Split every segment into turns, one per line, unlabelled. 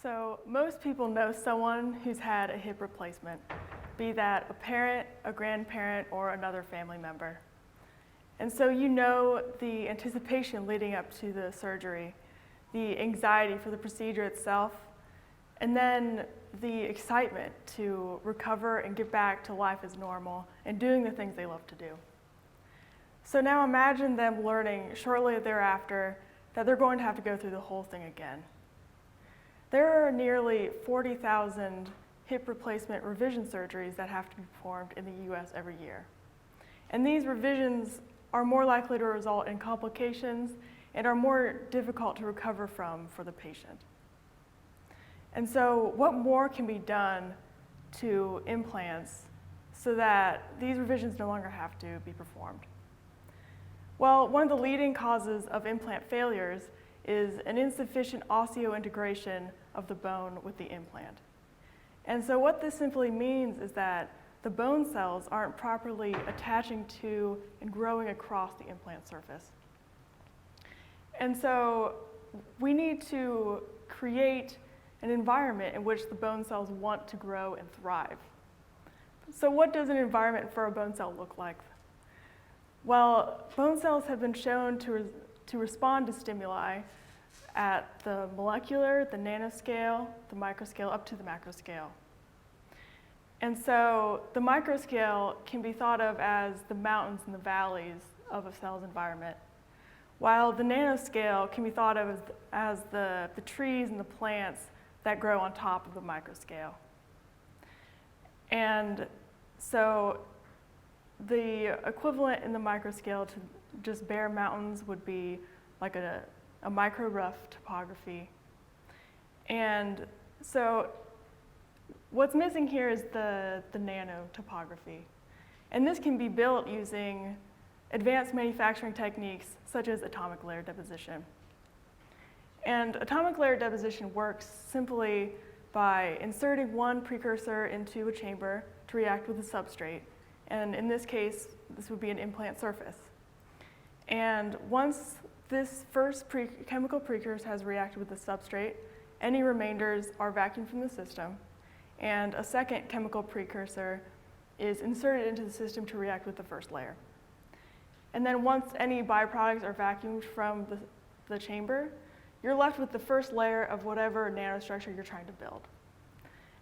So most people know someone who's had a hip replacement, be that a parent, a grandparent, or another family member. And so you know the anticipation leading up to the surgery, the anxiety for the procedure itself, and then the excitement to recover and get back to life as normal and doing the things they love to do. So now imagine them learning shortly thereafter that they're going to have to go through the whole thing again. There are nearly 40,000 hip replacement revision surgeries that have to be performed in the US every year. And these revisions are more likely to result in complications and are more difficult to recover from for the patient. And so what more can be done to implants so that these revisions no longer have to be performed? Well, one of the leading causes of implant failures is an insufficient osseointegration of the bone with the implant. And so what this simply means is that the bone cells aren't properly attaching to and growing across the implant surface. And so we need to create an environment in which the bone cells want to grow and thrive. So what does an environment for a bone cell look like? Well, bone cells have been shown to respond to stimuli at the molecular, the nanoscale, the microscale, up to the macroscale. And so the microscale can be thought of as the mountains and the valleys of a cell's environment, while the nanoscale can be thought of as the trees and the plants that grow on top of the microscale. And so the equivalent in the microscale to just bare mountains would be like a micro-rough topography. And so what's missing here is the nano topography. And this can be built using advanced manufacturing techniques such as atomic layer deposition. And atomic layer deposition works simply by inserting one precursor into a chamber to react with a substrate. And in this case, this would be an implant surface. And once this first chemical precursor has reacted with the substrate, any remainders are vacuumed from the system, and a second chemical precursor is inserted into the system to react with the first layer. And then once any byproducts are vacuumed from the chamber, you're left with the first layer of whatever nanostructure you're trying to build.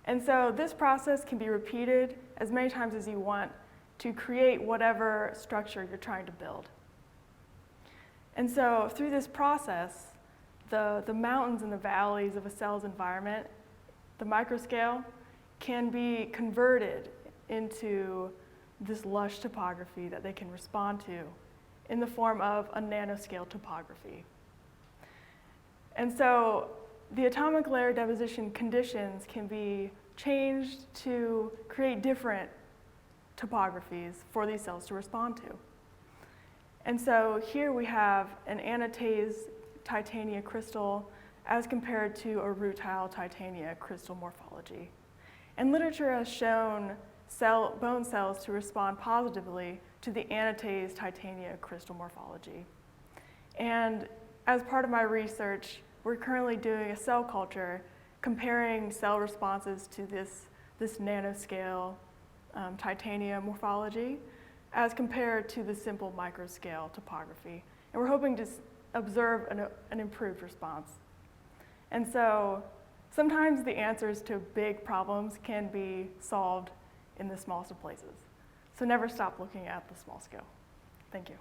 And so this process can be repeated as many times as you want to create whatever structure you're trying to build. And so through this process, the mountains and the valleys of a cell's environment, the microscale, can be converted into this lush topography that they can respond to in the form of a nanoscale topography. And so the atomic layer deposition conditions can be changed to create different topographies for these cells to respond to. And so here we have an anatase titania crystal as compared to a rutile titania crystal morphology. And literature has shown bone cells to respond positively to the anatase titania crystal morphology. And as part of my research, we're currently doing a cell culture comparing cell responses to this nanoscale titania morphology as compared to the simple microscale topography. And we're hoping to observe an improved response. And so sometimes the answers to big problems can be solved in the smallest of places. So never stop looking at the small scale. Thank you.